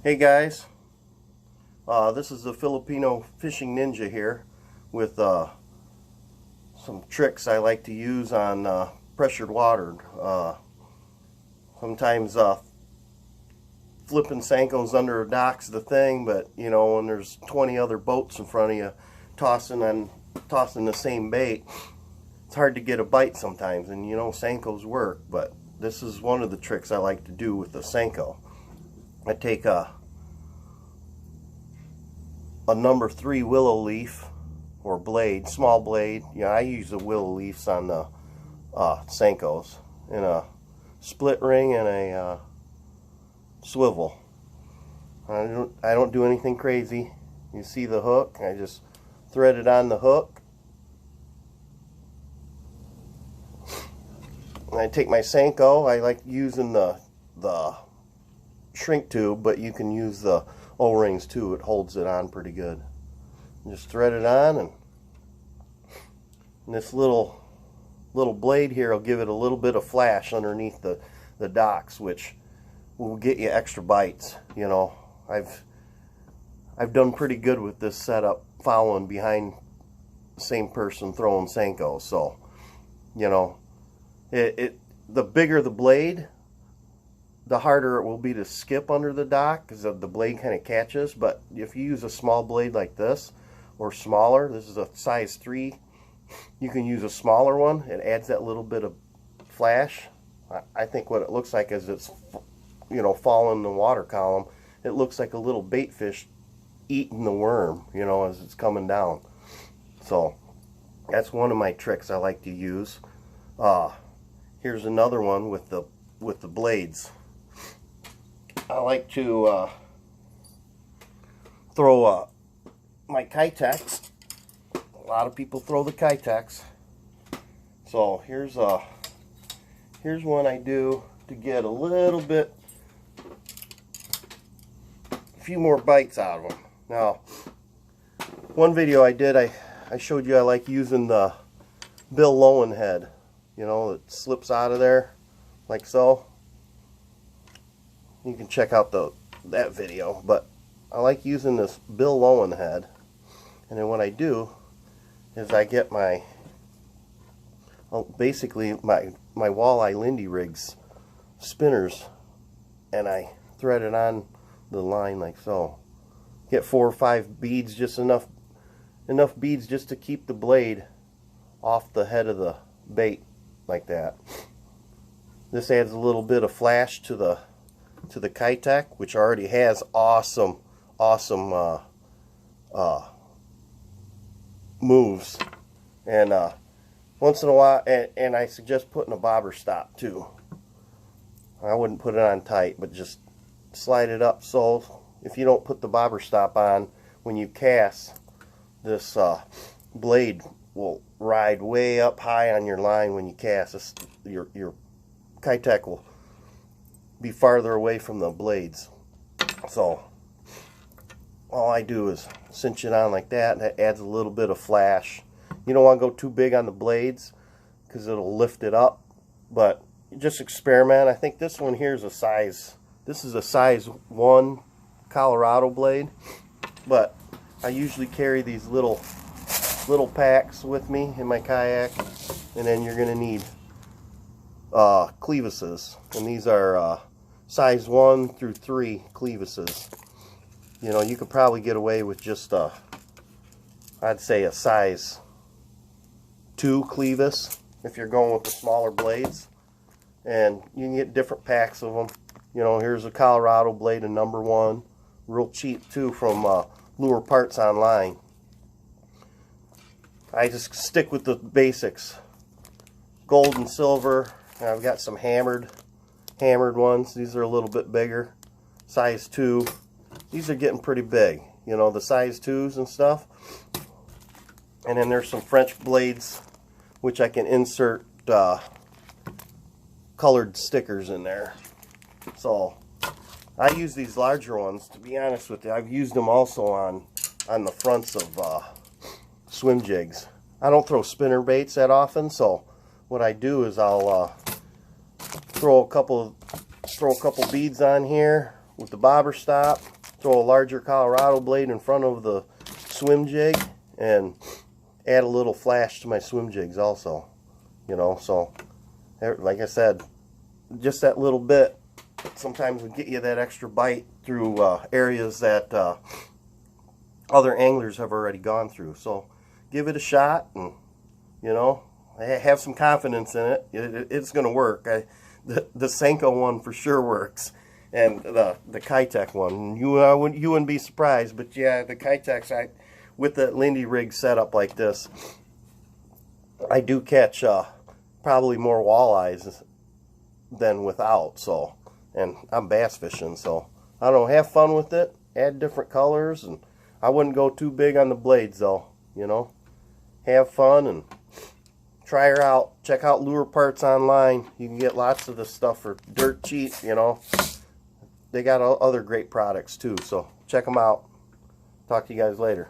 Hey guys, this is the Filipino Fishing Ninja here with some tricks I like to use on pressured water. Sometimes flipping Senkos under a dock's the thing, but you know, when there's 20 other boats in front of you tossing the same bait, it's hard to get a bite sometimes. And you know, Senkos work, but this is one of the tricks I like to do with the Senko. I take a number 3 willow leaf or blade, small blade. You know, I use the willow leaves on the Senkos in a split ring and a swivel. I don't do anything crazy. You see the hook? I just thread it on the hook. And I take my Senko. I like using the shrink tube, but you can use the O-rings too. It holds it on pretty good. Just thread it on, and this little blade here will give it a little bit of flash underneath the docks, which will get you extra bites. You know, I've done pretty good with this setup, following behind the same person throwing Senko. So you know, the bigger the blade, the harder it will be to skip under the dock, because the blade kind of catches. But if you use a small blade like this, or smaller, this is a size 3, you can use a smaller one. It adds that little bit of flash. I think what it looks like is it's, you know, falling in the water column. It looks like a little bait fish eating the worm, you know, as it's coming down. So that's one of my tricks I like to use. Here's another one with the blades. I like to throw my Keitechs. A lot of people throw the Keitechs. So here's one I do to get a little bit, a few more bites out of them. Now, one video I did, I showed you I like using the Bill Lowen head. You know, it slips out of there like so. You can check out that video, but I like using this Bill Lowen head. And then what I do is I get basically my walleye Lindy rigs spinners, and I thread it on the line like so. Get 4 or 5 beads, just enough beads just to keep the blade off the head of the bait like that. This adds a little bit of flash to the Keitech, which already has awesome moves. And once in a while, and I suggest putting a bobber stop too. I wouldn't put it on tight, but just slide it up, so if you don't put the bobber stop on when you cast, this blade will ride way up high on your line when you cast. Your Keitech will be farther away from the blades. So all I do is cinch it on like that, and that adds a little bit of flash. You don't want to go too big on the blades because it'll lift it up, but just experiment. I think this one here is a size 1 Colorado blade, but I usually carry these little packs with me in my kayak. And then you're going to need clevises, and these are size 1 through 3 clevises. You know, you could probably get away with just I'd say a size 2 clevis if you're going with the smaller blades, and you can get different packs of them. You know, here's a Colorado blade, a number 1, real cheap too, from Lure Parts Online. I just stick with the basics, gold and silver. I've got some hammered ones. These are a little bit bigger, size 2. These are getting pretty big, you know, the size 2s and stuff. And then there's some French blades, which I can insert colored stickers in there. So I use these larger ones, to be honest with you. I've used them also on the fronts of swim jigs. I don't throw spinner baits that often, so what I do is I'll throw a couple beads on here, with the bobber stop, throw a larger Colorado blade in front of the swim jig, and add a little flash to my swim jigs also. You know, so like I said, just that little bit sometimes will get you that extra bite through areas that other anglers have already gone through. So give it a shot, and you know, have some confidence in it. It's going to work. The Senko one for sure works, and the Keitechs one. You wouldn't be surprised, but yeah, the Keitechs, with the Lindy rig set up like this, I do catch probably more walleyes than without. So, and I'm bass fishing, so I don't know. Have fun with it. Add different colors, and I wouldn't go too big on the blades though. You know, have fun and try her out. Check out Lure Parts online. You can get lots of this stuff for dirt cheap, you know. They got other great products too, so check them out. Talk to you guys later.